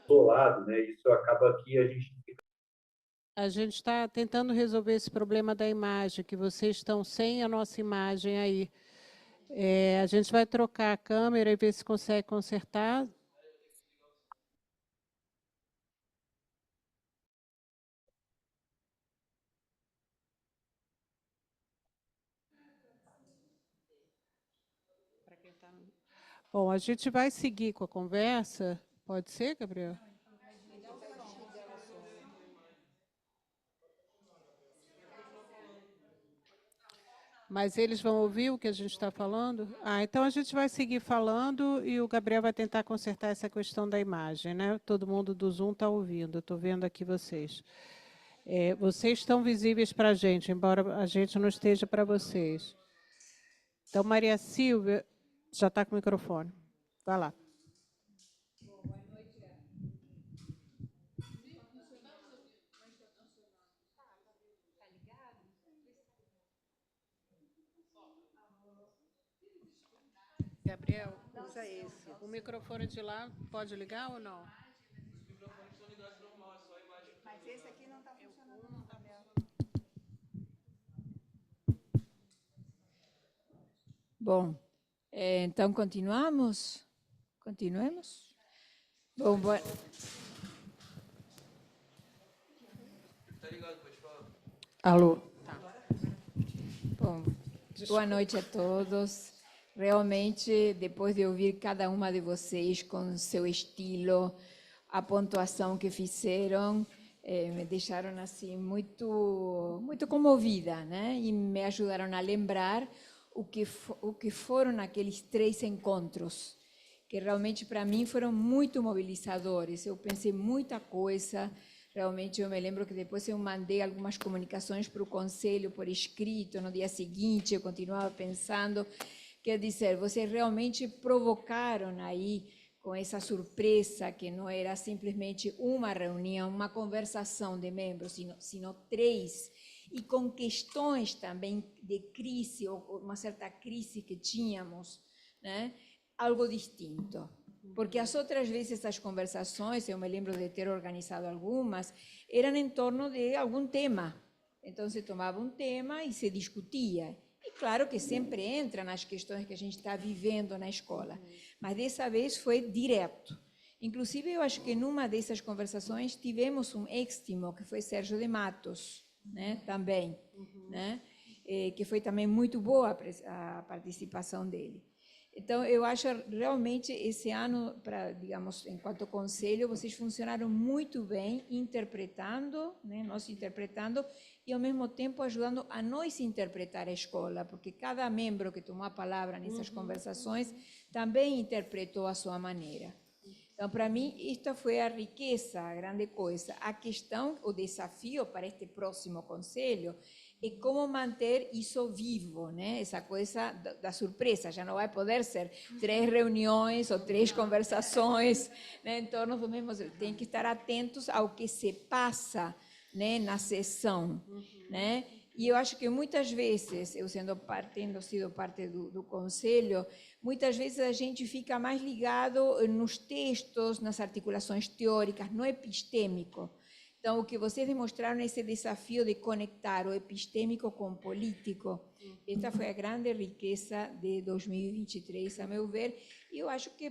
isolado, né? Isso acaba que a gente... A gente está tentando resolver esse problema da imagem, que vocês estão sem a nossa imagem aí. A gente vai trocar a câmera e ver se consegue consertar. Bom, a gente vai seguir com a conversa. Pode ser, Gabriel? Mas eles vão ouvir o que a gente está falando? Então a gente vai seguir falando e o Gabriel vai tentar consertar essa questão da imagem, né? Todo mundo do Zoom está ouvindo, estou vendo aqui vocês. Vocês estão visíveis para a gente, embora a gente não esteja para vocês. Então, Maria Silvia, já está com o microfone. Vai lá. Gabriel, usa esse. O microfone de lá pode ligar ou não? Os microfones estão ligados normal, é só a imagem. Mas esse aqui não está funcionando, não, Gabriel. Bom, então continuamos? Continuemos? Bom, Tá ligado, pode falar. Alô? Tá. Bom, boa noite a todos. Realmente, depois de ouvir cada uma de vocês com seu estilo, a pontuação que fizeram, me deixaram assim muito comovida, né? E me ajudaram a lembrar o que foram aqueles 3 encontros, que realmente para mim foram muito mobilizadores. Eu pensei muita coisa. Realmente eu me lembro que depois eu mandei algumas comunicações para o conselho por escrito. No dia seguinte eu continuava pensando. Quer dizer, vocês realmente provocaram aí com essa surpresa que não era simplesmente uma reunião, uma conversação de membros, sino 3, e com questões também de crise, ou uma certa crise que tínhamos, né? Algo distinto. Porque as outras vezes as conversações, eu me lembro de ter organizado algumas, eram em torno de algum tema. Então se tomava um tema e se discutia. E claro que sempre entra nas questões que a gente está vivendo na escola, mas dessa vez foi direto. Inclusive, eu acho que numa dessas conversações tivemos um éxtimo, que foi Sérgio de Matos, né, também, né, que foi também muito boa a participação dele. Então, eu acho realmente esse ano, digamos, enquanto conselho, vocês funcionaram muito bem interpretando, né, nós interpretando, e ao mesmo tempo ajudando a nós interpretar a escola, porque cada membro que tomou a palavra nessas conversações também interpretou a sua maneira. Então, para mim, esta foi a riqueza, a grande coisa. A questão, o desafio para este próximo conselho é como manter isso vivo, né? Essa coisa da surpresa. Já não vai poder ser 3 reuniões ou 3 conversações, né, em torno do mesmo. Tem que estar atentos ao que se passa, né, na sessão, né? E eu acho que muitas vezes, eu tendo sido parte do conselho, muitas vezes a gente fica mais ligado nos textos, nas articulações teóricas, no epistêmico. Então, o que vocês demonstraram é esse desafio de conectar o epistêmico com o político. Esta foi a grande riqueza de 2023, a meu ver. E eu acho que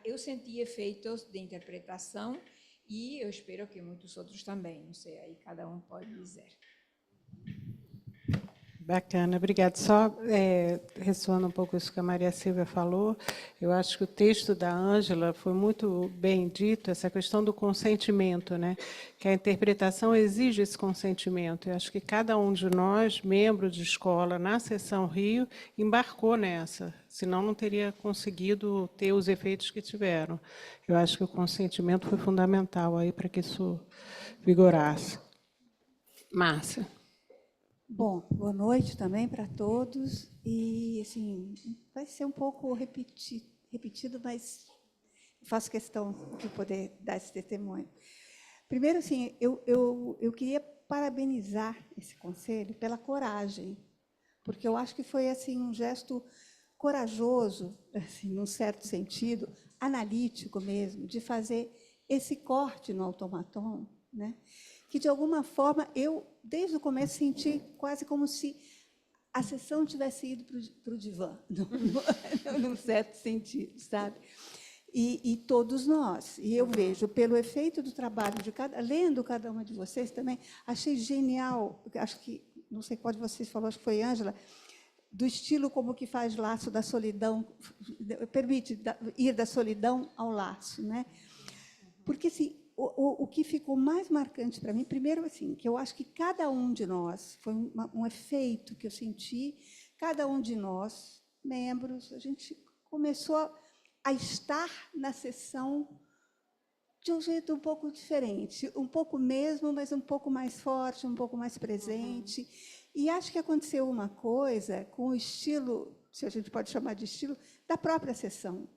eu senti efeitos de interpretação e eu espero que muitos outros também. Não sei, aí cada um pode dizer. Bacana, obrigada. Só ressoando um pouco isso que a Maria Silvia falou, eu acho que o texto da Ângela foi muito bem dito, essa questão do consentimento, né? Que a interpretação exige esse consentimento. Eu acho que cada um de nós, membro de escola, na Seção Rio, embarcou nessa, senão não teria conseguido ter os efeitos que tiveram. Eu acho que o consentimento foi fundamental aí para que isso vigorasse. Márcia. Bom, boa noite também para todos. E, assim, vai ser um pouco repetido, mas faço questão de poder dar esse testemunho. Primeiro, assim, eu queria parabenizar esse conselho pela coragem, porque eu acho que foi assim um gesto corajoso, assim, num certo sentido, analítico mesmo, de fazer esse corte no automaton, né? Que, de alguma forma, eu, desde o começo, senti quase como se a sessão tivesse ido para o divã, num certo sentido, sabe? E todos nós. E eu vejo, pelo efeito do trabalho de lendo cada uma de vocês também, achei genial, acho que, não sei qual de vocês falou, acho que foi Ângela, do estilo como que faz laço da solidão, permite ir da solidão ao laço, né? Porque, assim, o que ficou mais marcante para mim, primeiro, assim, que eu acho que cada um de nós, foi um efeito que eu senti, cada um de nós, membros, a gente começou a estar na sessão de um jeito um pouco diferente, um pouco mesmo, mas um pouco mais forte, um pouco mais presente. E acho que aconteceu uma coisa com o estilo, se a gente pode chamar de estilo, da própria sessão,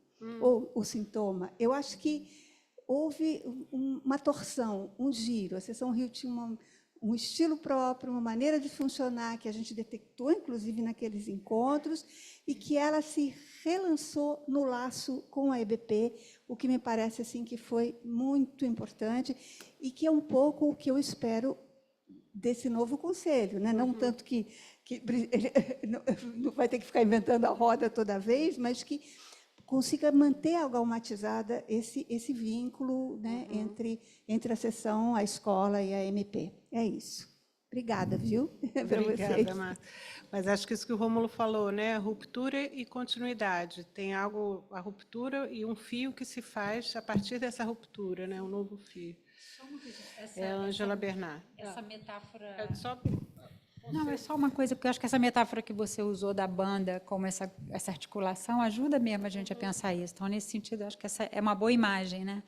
ou o sintoma. Eu acho que houve uma torção, um giro. A Sessão Rio tinha um estilo próprio, uma maneira de funcionar que a gente detectou, inclusive, naqueles encontros, e que ela se relançou no laço com a EBP, o que me parece assim que foi muito importante e que é um pouco o que eu espero desse novo conselho, né? Não tanto que não vai ter que ficar inventando a roda toda vez, mas que consiga manter algaumatizada esse vínculo, né, entre a sessão, a escola e a MP. É isso. Obrigada, viu? Obrigada, Márcia. Mas acho que isso que o Rômulo falou, né? Ruptura e continuidade. Tem algo, a ruptura e um fio que se faz a partir dessa ruptura, né? Um novo fio. É a Ângela Bernard. Essa metáfora... Não, é só uma coisa, porque eu acho que essa metáfora que você usou da banda, como essa articulação, ajuda mesmo a gente a pensar isso. Então, nesse sentido, eu acho que essa é uma boa imagem, né?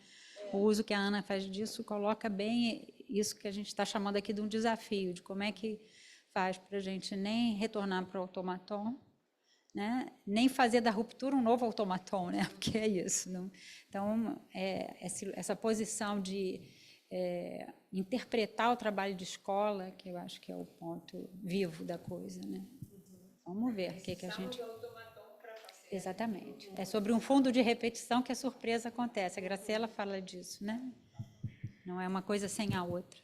O uso que a Ana faz disso coloca bem isso que a gente está chamando aqui de um desafio, de como é que faz para a gente nem retornar para o automaton, né? Nem fazer da ruptura um novo automaton, né? Porque é isso. Não? Então, essa posição de interpretar o trabalho de escola, que eu acho que é o ponto vivo da coisa, né? Vamos ver o que a gente... Exatamente. É sobre um fundo de repetição que a surpresa acontece. A Graciela fala disso, né? Não é uma coisa sem a outra.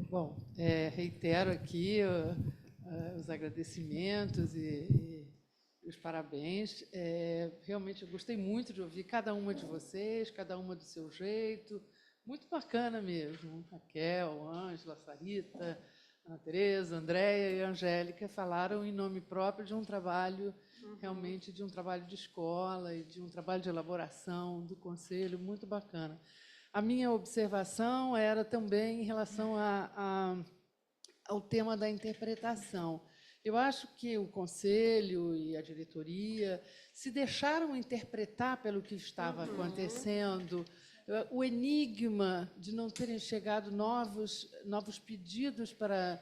Bom, reitero aqui os agradecimentos e os parabéns. Realmente eu gostei muito de ouvir cada uma de vocês, cada uma do seu jeito. Muito bacana mesmo. Raquel, Ângela, Sarita, Ana Tereza, Andréia e Angélica falaram em nome próprio de um trabalho, realmente de um trabalho de escola e de um trabalho de elaboração do Conselho, muito bacana. A minha observação era também em relação ao tema da interpretação. Eu acho que o Conselho e a diretoria se deixaram interpretar pelo que estava acontecendo. O enigma de não terem chegado novos pedidos para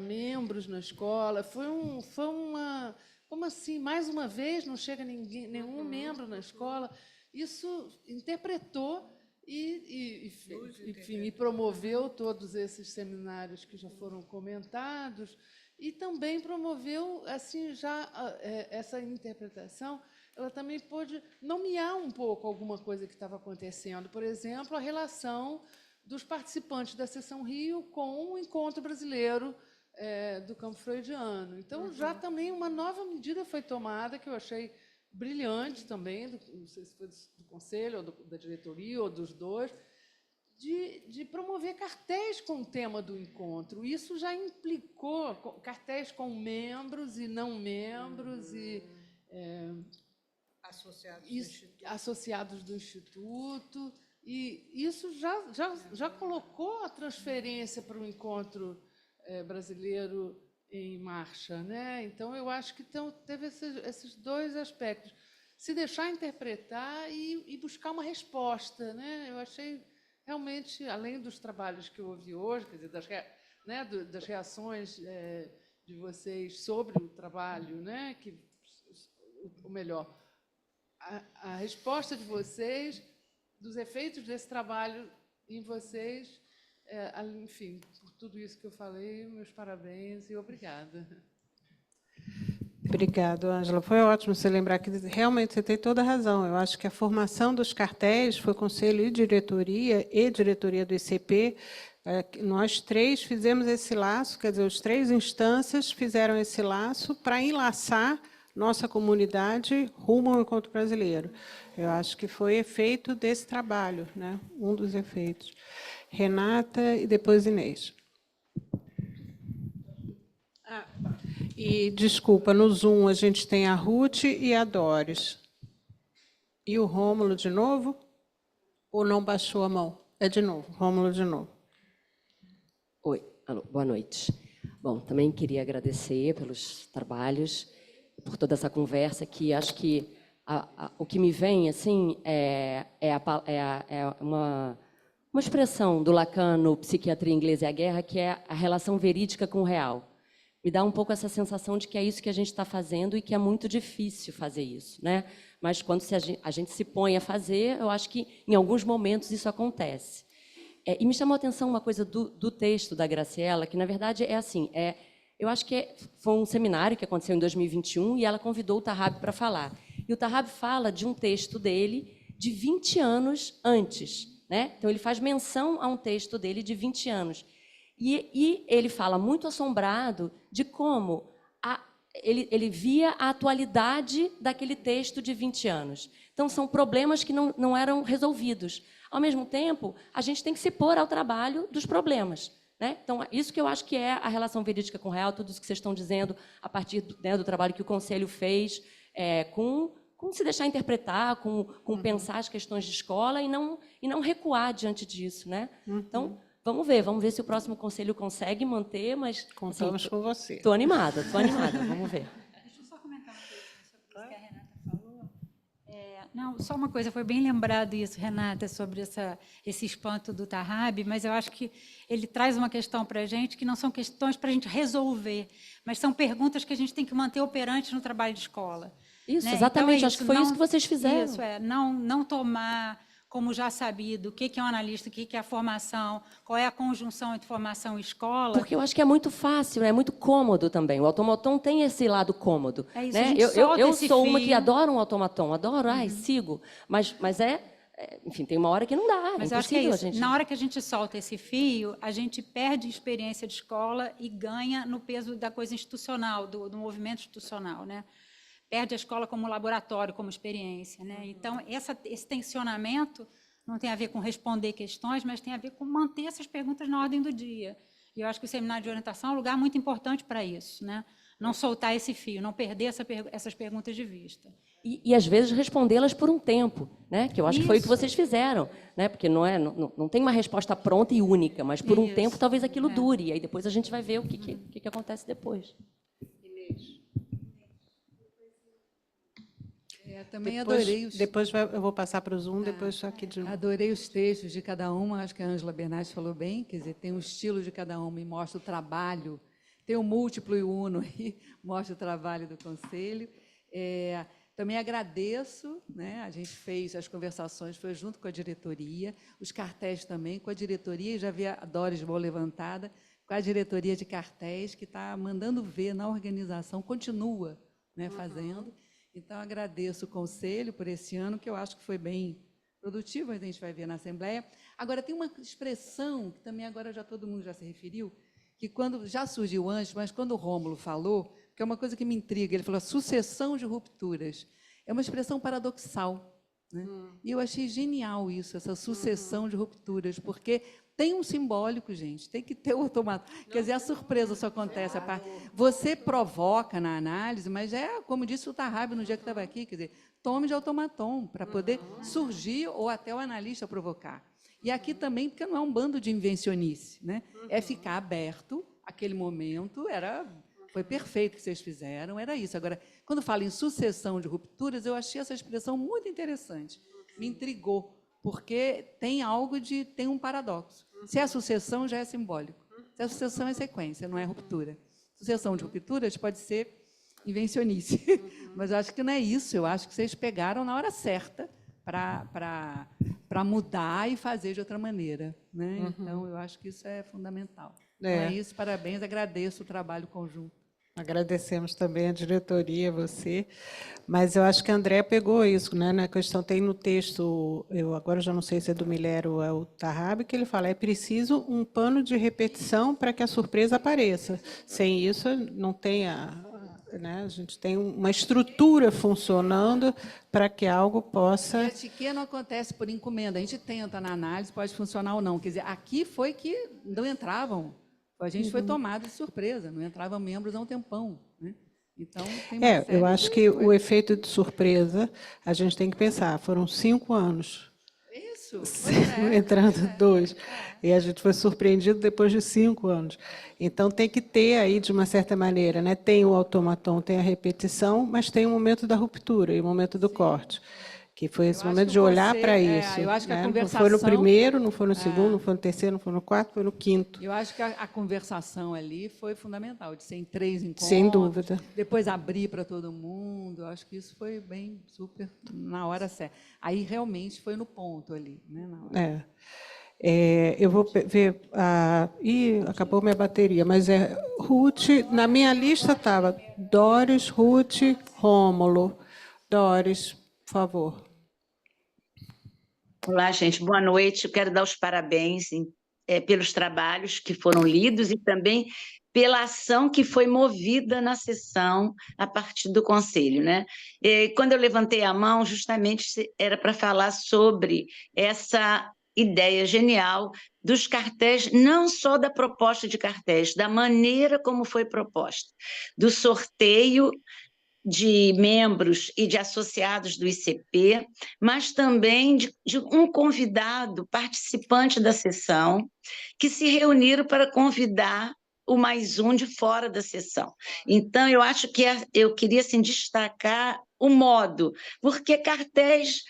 membros na escola foi uma... Como assim? Mais uma vez não chega nenhum membro na escola? Isso interpretou enfim, e promoveu todos esses seminários que já foram comentados e também promoveu assim já essa interpretação. Ela também pôde nomear um pouco alguma coisa que estava acontecendo. Por exemplo, a relação dos participantes da Sessão Rio com o Encontro Brasileiro do Campo Freudiano. Então, já também uma nova medida foi tomada, que eu achei brilhante também, não sei se foi do Conselho, ou da diretoria, ou dos dois, de promover cartéis com o tema do encontro. Isso já implicou cartéis com membros e não membros, associados do Instituto, e isso já colocou a transferência para o encontro brasileiro em marcha, né? Então, eu acho que teve esses dois aspectos. Se deixar interpretar e buscar uma resposta, né? Eu achei, realmente, além dos trabalhos que eu ouvi hoje, quer dizer, das reações de vocês sobre o trabalho, né? Ou melhor, a resposta de vocês, dos efeitos desse trabalho em vocês, enfim, por tudo isso que eu falei, meus parabéns e obrigada. Obrigada, Ângela. Foi ótimo você lembrar que realmente você tem toda a razão. Eu acho que a formação dos cartéis foi conselho e diretoria do ICP. Nós três fizemos esse laço, quer dizer, as três instâncias fizeram esse laço para enlaçar nossa comunidade rumo ao encontro brasileiro. Eu acho que foi efeito desse trabalho, né? Um dos efeitos. Renata e depois Inês. E, desculpa, no Zoom a gente tem a Ruth e a Doris. E o Rômulo de novo? Ou não baixou a mão? É de novo, Rômulo de novo. Oi, alô, boa noite. Bom, também queria agradecer pelos trabalhos, por toda essa conversa, que acho que o que me vem assim é uma expressão do Lacan no Psiquiatria Inglesa e a Guerra, que é a relação verídica com o real. Me dá um pouco essa sensação de que é isso que a gente está fazendo e que é muito difícil fazer isso, né? Mas quando a gente se põe a fazer, eu acho que em alguns momentos isso acontece. E me chamou a atenção uma coisa do texto da Graciela, que na verdade é assim, eu acho que foi um seminário que aconteceu em 2021 e ela convidou o Tarrab para falar. E o Tarrab fala de um texto dele de 20 anos antes, né? Então ele faz menção a um texto dele de 20 anos. E ele fala muito assombrado de como ele via a atualidade daquele texto de 20 anos. Então, são problemas que não eram resolvidos. Ao mesmo tempo, a gente tem que se pôr ao trabalho dos problemas, né? Então, isso que eu acho que é a relação verídica com o real, tudo isso que vocês estão dizendo, a partir do trabalho que o Conselho fez, com se deixar interpretar, com pensar as questões de escola e não recuar diante disso, né? Então, vamos ver se o próximo Conselho consegue manter, mas... Contamos com você. Estou animada, vamos ver. Deixa eu só comentar uma coisa sobre isso que a Renata falou. Não, só uma coisa, foi bem lembrado isso, Renata, sobre esse espanto do Tarrab, mas eu acho que ele traz uma questão para a gente que não são questões para a gente resolver, mas são perguntas que a gente tem que manter operantes no trabalho de escola. Isso, né? exatamente, Então, acho que foi isso que vocês fizeram. Isso, não tomar como já sabido o que é um analista, o que é a formação, qual é a conjunção entre formação e escola. Porque eu acho que é muito fácil, é muito cômodo também. O automaton tem esse lado cômodo. É isso, né? a gente Eu solta esse sou uma fio. que adora um automaton, adoro, sigo. Mas enfim, tem uma hora que não dá, Mas é eu acho que é impossível isso. a gente... Na hora que a gente solta esse fio, a gente perde experiência de escola e ganha no peso da coisa institucional, do movimento institucional, né? Perde a escola como laboratório, como experiência, né? Então, esse tensionamento não tem a ver com responder questões, mas tem a ver com manter essas perguntas na ordem do dia. E eu acho que o seminário de orientação é um lugar muito importante para isso, né? Não soltar esse fio, não perder essas perguntas de vista. E às vezes, respondê-las por um tempo, né? Que eu acho que foi o que vocês fizeram, né? Porque não tem uma resposta pronta e única, mas por um tempo talvez aquilo dure, e aí depois a gente vai ver o que acontece depois. Também adorei os... Depois eu vou passar para o Zoom, depois só aqui de novo. Adorei os textos de cada uma, acho que a Ângela Bernardes falou bem, quer dizer, tem um estilo de cada uma e mostra o trabalho, tem o múltiplo e o uno e mostra o trabalho do Conselho. Também agradeço, né? A gente fez as conversações, foi junto com a diretoria, os cartéis também, com a diretoria, já vi a Doris Boa levantada, com a diretoria de cartéis, que está mandando ver na organização, continua, né, fazendo. Então, agradeço o Conselho por esse ano, que eu acho que foi bem produtivo, a gente vai ver na Assembleia. Agora, tem uma expressão, que também agora já todo mundo já se referiu, que quando já surgiu antes, mas quando o Rômulo falou, que é uma coisa que me intriga, ele falou sucessão de rupturas. É uma expressão paradoxal, né? E eu achei genial isso, essa sucessão de rupturas, porque tem um simbólico, gente, tem que ter o automato. Quer dizer, a surpresa só acontece. Você provoca na análise, mas como disse o Tarrab no dia que estava aqui, quer dizer, tome de automaton, para poder surgir ou até o analista provocar. E aqui também, porque não é um bando de invencionice, né? É ficar aberto, aquele momento foi perfeito o que vocês fizeram, era isso. Agora, quando fala em sucessão de rupturas, eu achei essa expressão muito interessante, me intrigou, porque tem um paradoxo. Se é sucessão, já é simbólico. Se é sucessão, é sequência, não é ruptura. Sucessão de rupturas pode ser invencionice, mas eu acho que não é isso, eu acho que vocês pegaram na hora certa para mudar e fazer de outra maneira, né? Então, eu acho que isso é fundamental. Então, é isso, parabéns, agradeço o trabalho conjunto. Agradecemos também a diretoria, você, mas eu acho que a André pegou isso, né? Na questão, tem no texto, eu agora já não sei se é do Miller ou é o Tarrabi, que ele fala, é preciso um pano de repetição para que a surpresa apareça. Sem isso, não tem né? A gente tem uma estrutura funcionando para que algo E possa... a etiqueta não acontece por encomenda. A gente tenta na análise, pode funcionar ou não. Quer dizer, aqui foi que não entravam. A gente foi tomado de surpresa, não entravam membros há um tempão, né? Então, tem uma série eu acho de que o coisas. efeito de surpresa, a gente tem que pensar, foram 5 anos, Isso, pois é, entrando 2, e a gente foi surpreendido depois de 5 anos. Então, tem que ter aí, de uma certa maneira, né? Tem o automaton, tem a repetição, mas tem o momento da ruptura e o momento do corte, que foi esse Eu acho momento que de o olhar para conselho- isso. eu acho que a Né? Não foi no conversação- primeiro, não foi no segundo, não foi no terceiro, não foi no quarto, foi no quinto. Eu acho que a conversação ali foi fundamental, de ser em 3 encontros. Sem dúvida. Depois abrir para todo mundo. Eu acho que isso foi bem super na hora certa. Aí realmente foi no ponto ali, né? Na hora. Eu vou ver. Ih, acabou minha bateria, mas é Ruth. Na minha lista estava Doris, Ruth, Rômulo. Doris, por favor. Olá, gente, boa noite. Eu quero dar os parabéns pelos trabalhos que foram lidos e também pela ação que foi movida na sessão a partir do Conselho, né? Quando eu levantei a mão, justamente era para falar sobre essa ideia genial dos cartéis, não só da proposta de cartéis, da maneira como foi proposta, do sorteio de membros e de associados do ICP, mas também de um convidado, participante da sessão, que se reuniram para convidar o mais um de fora da sessão. Então, eu acho que eu queria assim, destacar o modo, porque cartéis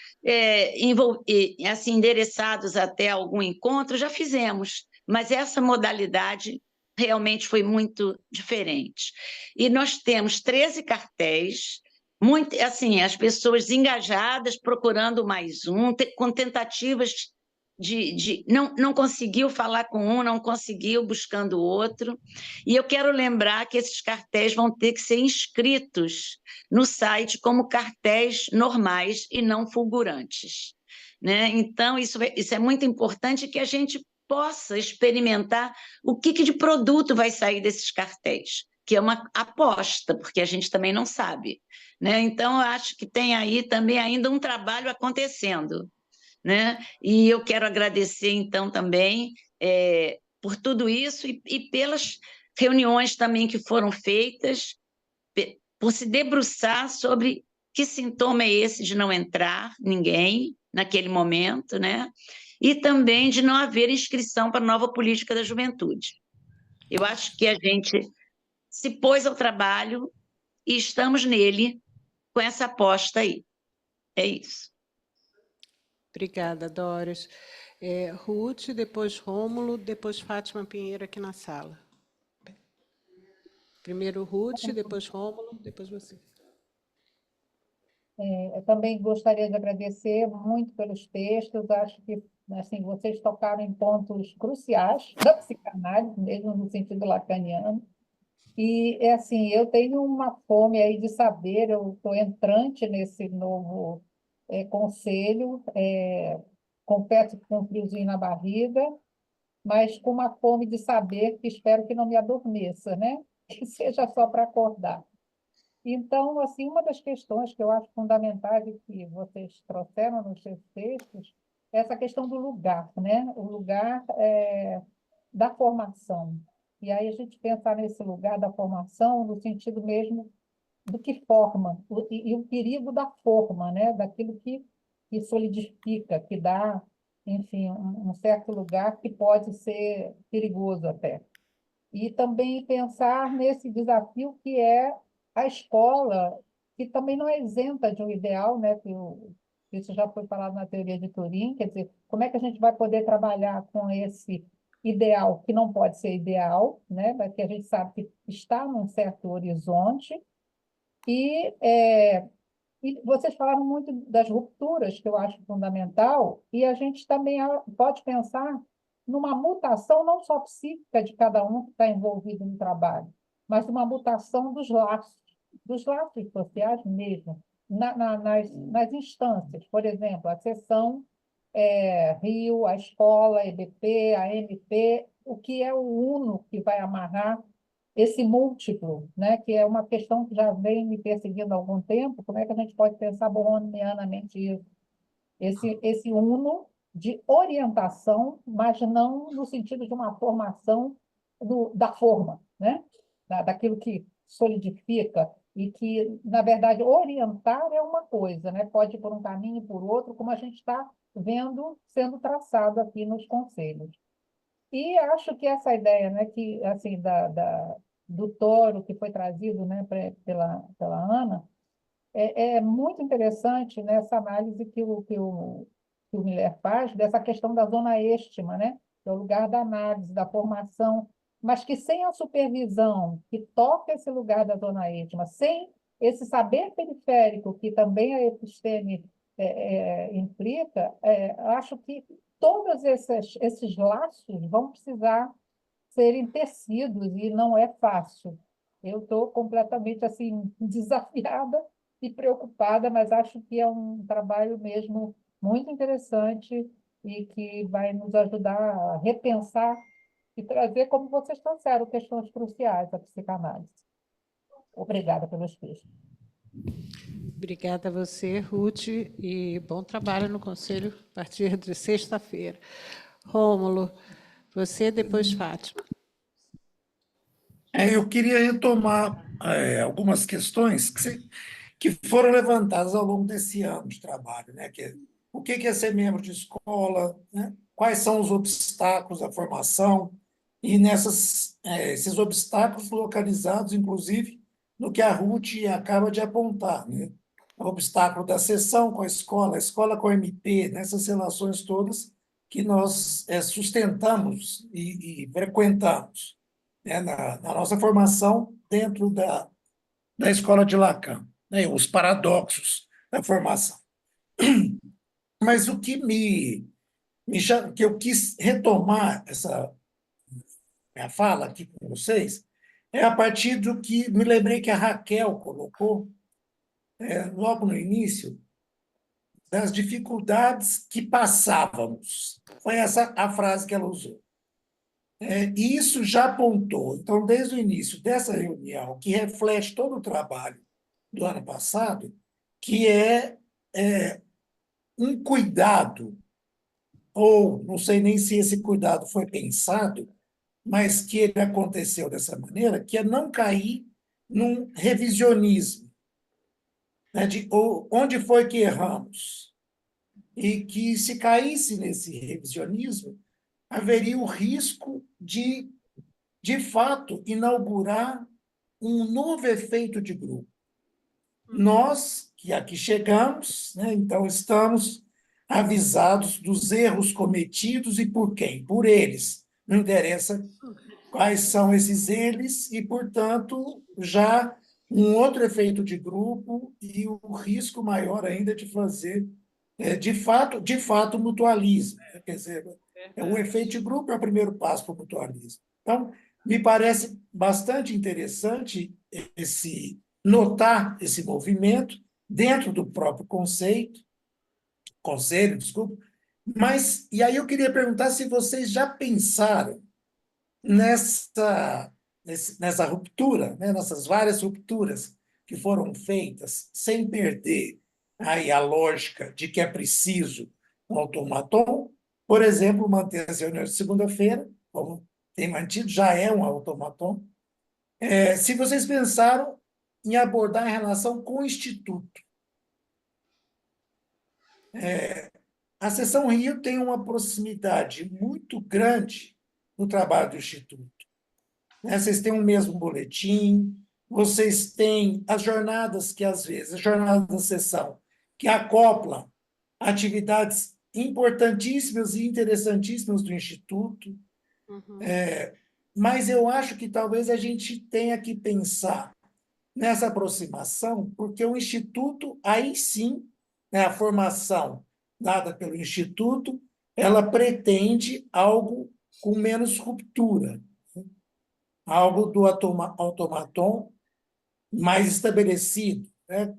assim, endereçados até algum encontro já fizemos, mas essa modalidade realmente foi muito diferente. E nós temos 13 cartéis, muito, assim, as pessoas engajadas, procurando mais um, com tentativas não conseguiu falar com um, não conseguiu buscando o outro. E eu quero lembrar que esses cartéis vão ter que ser inscritos no site como cartéis normais e não fulgurantes, né? Então, isso é muito importante que a gente possa experimentar o que de produto vai sair desses cartéis, que é uma aposta, porque a gente também não sabe, né? Então, eu acho que tem aí também ainda um trabalho acontecendo, né? E eu quero agradecer, então, também por tudo isso e pelas reuniões também que foram feitas, por se debruçar sobre que sintoma é esse de não entrar ninguém naquele momento, né? E também de não haver inscrição para a nova política da juventude. Eu acho que a gente se pôs ao trabalho e estamos nele com essa aposta aí. É isso. Obrigada, Doris. Ruth, depois Rômulo, depois Fátima Pinheiro aqui na sala. Primeiro Ruth, depois Rômulo, depois você. Eu também gostaria de agradecer muito pelos textos. Acho que assim, vocês tocaram em pontos cruciais da psicanálise, mesmo no sentido lacaniano. E, assim, eu tenho uma fome aí de saber, eu estou entrante nesse novo conselho, confesso que com um friozinho na barriga, mas com uma fome de saber que espero que não me adormeça, né? Que seja só para acordar. Então, assim, uma das questões que eu acho fundamentais e que vocês trouxeram nos seus textos é essa questão do lugar, né? O lugar da formação. E aí a gente pensar nesse lugar da formação no sentido mesmo do que forma, e o perigo da forma, né? Daquilo que solidifica, que dá, enfim, um certo lugar que pode ser perigoso até. E também pensar nesse desafio que é a escola, que também não é isenta de um ideal, né? Isso já foi falado na teoria de Turing, quer dizer, como é que a gente vai poder trabalhar com esse ideal que não pode ser ideal, né? Que a gente sabe que está num certo horizonte, e vocês falaram muito das rupturas, que eu acho fundamental, e a gente também pode pensar numa mutação não só psíquica de cada um que está envolvido no trabalho, mas uma mutação dos laços sociais mesmo, nas instâncias. Por exemplo, a seção Rio, a escola, a EBP, a MP, o que é o uno que vai amarrar esse múltiplo, né? Que é uma questão que já vem me perseguindo há algum tempo. Como é que a gente pode pensar borronianamente isso? Esse uno de orientação, mas não no sentido de uma formação da forma, né? Daquilo que solidifica e que, na verdade, orientar é uma coisa, né? Pode ir por um caminho e por outro, como a gente está vendo sendo traçado aqui nos conselhos. E acho que essa ideia, né, que, assim, do touro que foi trazido, né, pela Ana, é muito interessante nessa análise que o Miller faz dessa questão da zona êxtima, né? Que é o lugar da análise, da formação, mas que sem a supervisão que toca esse lugar da zona êxtima, sem esse saber periférico que também a episteme implica, acho que todos esses laços vão precisar serem tecidos e não é fácil. Eu estou completamente assim desafiada e preocupada, mas acho que é um trabalho mesmo muito interessante e que vai nos ajudar a repensar e trazer, como vocês trouxeram, questões cruciais da psicanálise. Obrigada pelos textos. Obrigada a você, Ruth, e bom trabalho no Conselho a partir de sexta-feira. Rômulo, você, depois Fátima. Eu queria retomar algumas questões que foram levantadas ao longo desse ano de trabalho, né? O que é ser membro de escola, né? Quais são os obstáculos à formação, e esses obstáculos localizados, inclusive, no que a Ruth acaba de apontar, né? O obstáculo da seção com a escola com a MP, nessas relações todas que nós sustentamos e frequentamos, né, na nossa formação dentro da escola de Lacan, né, os paradoxos da formação. Mas o que que eu quis retomar essa minha fala aqui com vocês é a partir do que me lembrei que a Raquel colocou logo no início, das dificuldades que passávamos. Foi essa a frase que ela usou. E isso já apontou, então, desde o início dessa reunião, que reflete todo o trabalho do ano passado, que é um cuidado, ou não sei nem se esse cuidado foi pensado, mas que ele aconteceu dessa maneira, que é não cair num revisionismo, né, de onde foi que erramos. E que, se caísse nesse revisionismo, haveria o risco de fato, inaugurar um novo efeito de grupo. Nós, que aqui chegamos, né, então estamos avisados dos erros cometidos e por quem? Por eles. Não interessa quais são esses eles e, portanto, já um outro efeito de grupo e o risco maior ainda de fazer, de fato, mutualismo. Quer dizer, o efeito de grupo é o primeiro passo para o mutualismo. Então, me parece bastante interessante notar esse movimento dentro do próprio conselho, desculpa, mas, e aí eu queria perguntar se vocês já pensaram nessa ruptura, né, nessas várias rupturas que foram feitas, sem perder aí a lógica de que é preciso um automaton, por exemplo, manter as reuniões de segunda-feira, como tem mantido, já é um automaton. Se vocês pensaram em abordar em relação com o Instituto. A Seção Rio tem uma proximidade muito grande no trabalho do Instituto. Vocês têm o mesmo boletim, vocês têm as jornadas que, às vezes, a jornada da sessão, que acoplam atividades importantíssimas e interessantíssimas do Instituto. Mas eu acho que talvez a gente tenha que pensar nessa aproximação, porque o Instituto, aí sim, né, a formação dada pelo Instituto, ela pretende algo com menos ruptura. algo do automaton mais estabelecido, né?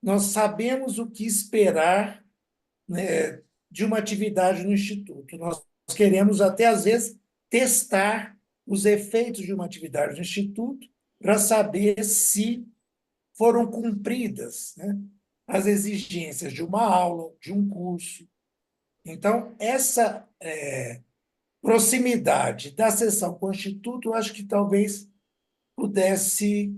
Nós sabemos o que esperar, né, de uma atividade no Instituto. Nós queremos até, às vezes, testar os efeitos de uma atividade no Instituto para saber se foram cumpridas, né, as exigências de uma aula, de um curso. Então, essa proximidade da sessão com o Instituto, eu acho que talvez pudesse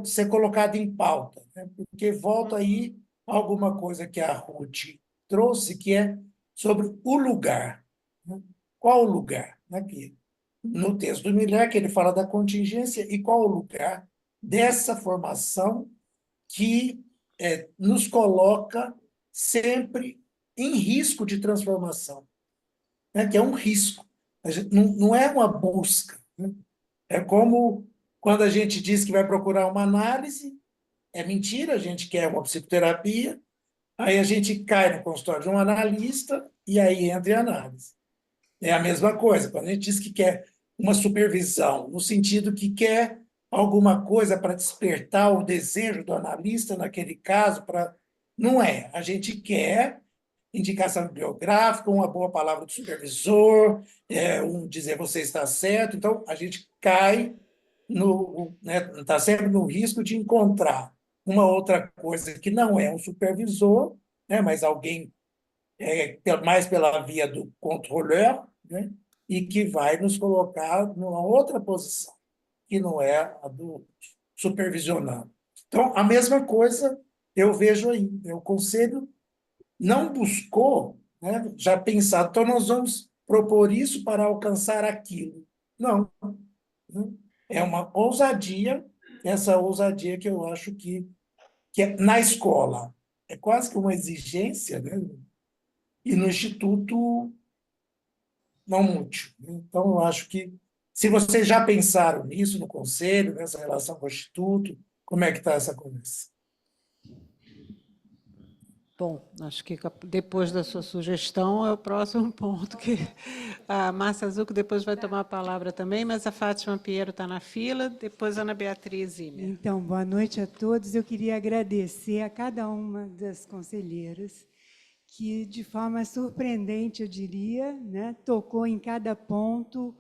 ser colocado em pauta, né? Porque volta aí alguma coisa que a Ruth trouxe, que é sobre o lugar, né? Qual o lugar? Aqui, no texto do Miller, que ele fala da contingência, e qual o lugar dessa formação que nos coloca sempre em risco de transformação, né? Que é um risco. Não é uma busca, né? É como quando a gente diz que vai procurar uma análise, é mentira, a gente quer uma psicoterapia, aí a gente cai no consultório de um analista e aí entra em análise. É a mesma coisa, quando a gente diz que quer uma supervisão, no sentido que quer alguma coisa para despertar o desejo do analista, naquele caso, não é. A gente quer indicação bibliográfica, uma boa palavra do supervisor, dizer você está certo. Então, a gente cai está sempre no risco de encontrar uma outra coisa que não é um supervisor, né, mas alguém mais pela via do controleur, né, e que vai nos colocar numa outra posição, que não é a do supervisionado. Então, a mesma coisa eu vejo aí. O Conselho não buscou, né, já pensado, então nós vamos propor isso para alcançar aquilo. Não. É uma ousadia, essa ousadia que eu acho que na escola é quase que uma exigência, né? E no Instituto não muito. Então, eu acho que, se vocês já pensaram nisso no Conselho, nessa relação com o Instituto, como é que está essa conversa? Bom, acho que depois da sua sugestão é o próximo ponto, que a Márcia Zucco depois vai tomar a palavra também, mas a Fátima Pinheiro está na fila, depois a Ana Beatriz Zimmer. Então, boa noite a todos. Eu queria agradecer a cada uma das conselheiras que, de forma surpreendente, eu diria, né, tocou em cada ponto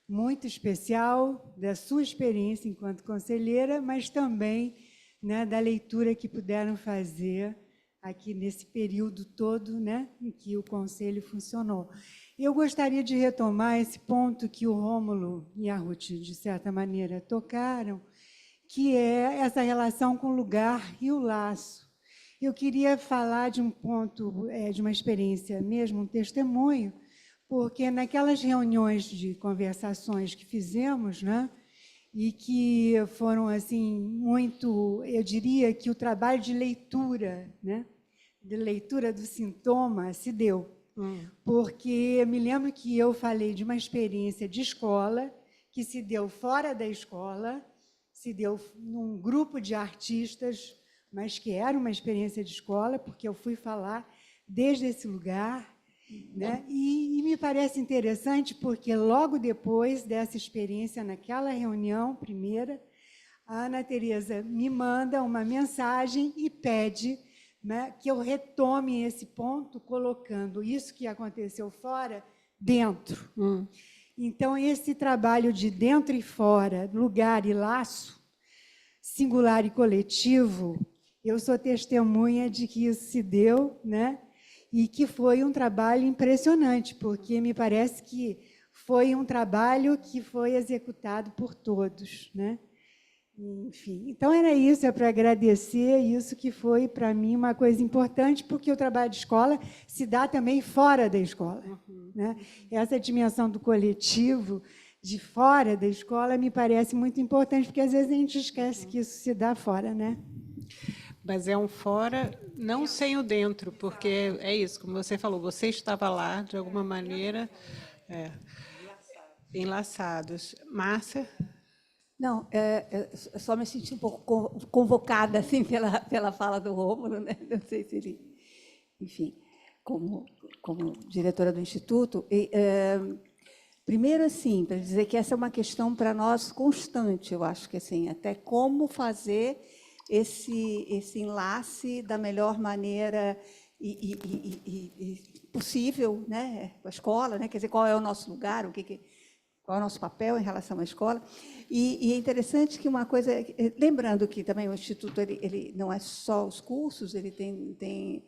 muito especial da sua experiência enquanto conselheira, mas também, né, da leitura que puderam fazer aqui nesse período todo, né, em que o Conselho funcionou. Eu gostaria de retomar esse ponto que o Rômulo e a Ruth, de certa maneira, tocaram, que é essa relação com o lugar e o laço. Eu queria falar de um ponto, de uma experiência mesmo, um testemunho, porque naquelas reuniões de conversações que fizemos, né, e que foram assim muito, eu diria que o trabalho de leitura, né, de leitura do sintoma se deu, porque eu me lembro que eu falei de uma experiência de escola que se deu fora da escola, se deu num grupo de artistas, mas que era uma experiência de escola, porque eu fui falar desde esse lugar, né? E me parece interessante porque logo depois dessa experiência, naquela reunião primeira, a Ana Teresa me manda uma mensagem e pede, né, que eu retome esse ponto, colocando isso que aconteceu fora dentro. Então, esse trabalho de dentro e fora, lugar e laço, singular e coletivo, eu sou testemunha de que isso se deu, né? E que foi um trabalho impressionante, porque me parece que foi um trabalho que foi executado por todos, né? Enfim, então era isso, é para agradecer isso que foi, para mim, uma coisa importante, porque o trabalho de escola se dá também fora da escola, né? Essa dimensão do coletivo, de fora da escola, me parece muito importante, porque às vezes a gente esquece que isso se dá fora, né? Mas é um fora, não sem o dentro, porque é isso, como você falou, você estava lá, de alguma maneira, enlaçados. Márcia? Não, eu só me senti um pouco convocada assim, pela fala do Rômulo, né? Não sei se ele... Enfim, como diretora do Instituto. Primeiro, assim, para dizer que essa é uma questão para nós constante, eu acho que assim, até como fazer esse enlace da melhor maneira possível, né, com a escola, né, quer dizer, qual é o nosso lugar, qual é o nosso papel em relação à escola. E é interessante que uma coisa, lembrando que também o Instituto ele não é só os cursos, ele tem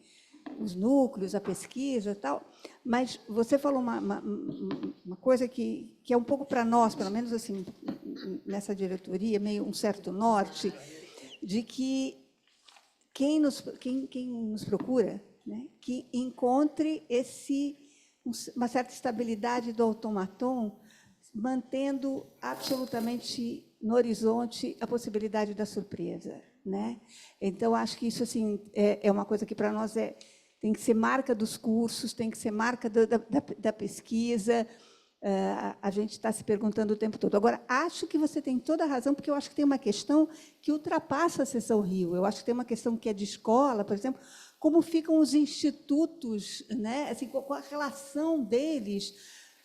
os núcleos, a pesquisa e tal, mas você falou uma coisa que é um pouco para nós, pelo menos assim, nessa diretoria, meio um certo norte, de que quem nos procura, né, que encontre uma certa estabilidade do automaton, mantendo absolutamente no horizonte a possibilidade da surpresa, né? Então, acho que isso assim, é uma coisa que, para nós, tem que ser marca dos cursos, tem que ser marca da pesquisa. A gente está se perguntando o tempo todo. Agora, acho que você tem toda a razão, porque eu acho que tem uma questão que ultrapassa a Seção Rio. Eu acho que tem uma questão que é de escola, por exemplo, como ficam os institutos, né? Assim, com a relação deles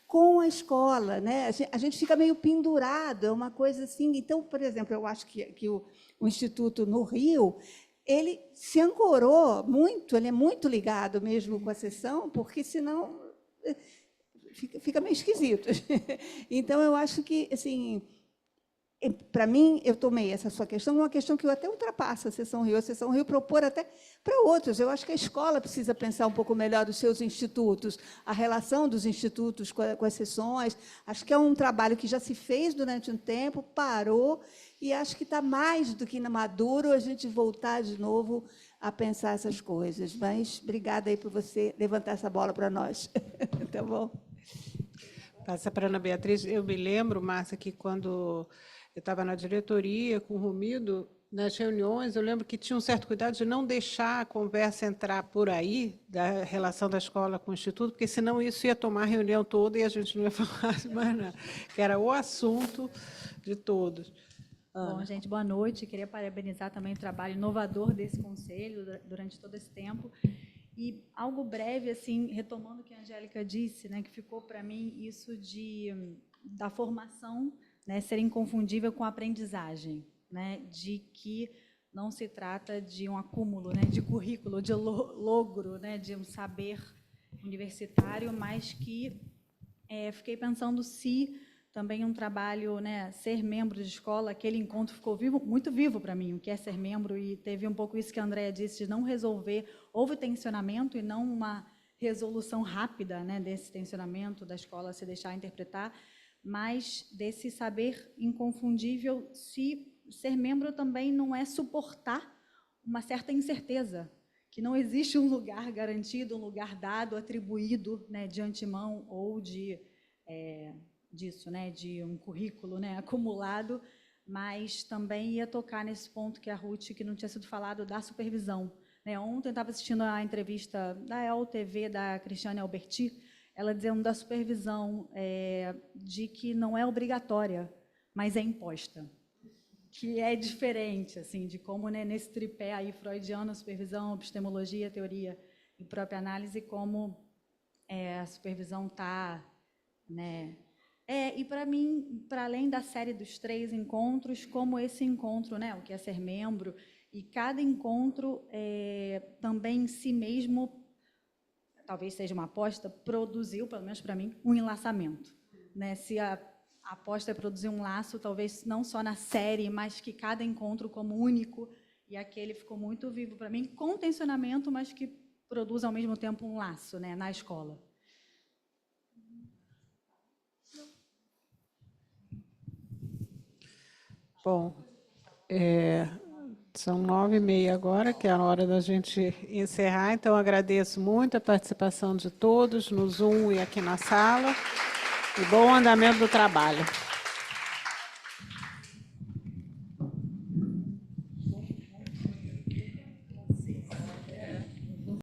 com a escola, né? A gente fica meio pendurado, é uma coisa assim. Então, por exemplo, eu acho que o Instituto no Rio, ele se ancorou muito, ele é muito ligado mesmo com a Seção, porque senão fica meio esquisito. Então, eu acho que, assim, para mim, eu tomei essa sua questão, uma questão que eu até ultrapassa a Seção Rio propor até para outros. Eu acho que a escola precisa pensar um pouco melhor dos seus institutos, a relação dos institutos com as seções. Acho que é um trabalho que já se fez durante um tempo, parou, e acho que está mais do que maduro a gente voltar de novo a pensar essas coisas. Mas obrigada aí por você levantar essa bola para nós. Tá bom? Passa para a Ana Beatriz. Eu me lembro, Márcia, que quando eu estava na diretoria com o Romildo, nas reuniões, eu lembro que tinha um certo cuidado de não deixar a conversa entrar por aí, da relação da escola com o Instituto, porque senão isso ia tomar a reunião toda e a gente não ia falar mais nada, que era o assunto de todos. Bom, gente, boa noite. Queria parabenizar também o trabalho inovador desse conselho durante todo esse tempo. E algo breve, assim, retomando o que a Angélica disse, né, que ficou para mim isso da formação, né, ser inconfundível com a aprendizagem, né, de que não se trata de um acúmulo, né, de currículo, de logro, né, de um saber universitário, mas que fiquei pensando se também um trabalho, né, ser membro de escola, aquele encontro ficou muito vivo para mim, o que é ser membro, e teve um pouco isso que a Andréa disse, de não resolver, houve tensionamento e não uma resolução rápida, né, desse tensionamento da escola se deixar interpretar, mas desse saber inconfundível, se ser membro também não é suportar uma certa incerteza, que não existe um lugar garantido, um lugar dado, atribuído, né, de antemão ou disso, né, de um currículo, né, acumulado, mas também ia tocar nesse ponto que a Ruth, que não tinha sido falado, da supervisão. Né, ontem eu estava assistindo a entrevista da ELTV, da Cristiane Alberti, ela dizendo da supervisão, de que não é obrigatória, mas é imposta, que é diferente, assim, de como, né, nesse tripé aí freudiano, supervisão, epistemologia, teoria e própria análise, como a supervisão está, né. E para mim, para além da série dos 3 encontros, como esse encontro, né, o que é ser membro, e cada encontro também em si mesmo, talvez seja uma aposta, produziu, pelo menos para mim, um enlaçamento. Né? Se a aposta é produzir um laço, talvez não só na série, mas que cada encontro como único, e aquele ficou muito vivo para mim, com tensionamento, mas que produz ao mesmo tempo um laço, né, na escola. Bom, são 9h30 agora, que é a hora da gente encerrar, então agradeço muito a participação de todos no Zoom e aqui na sala, e bom andamento do trabalho.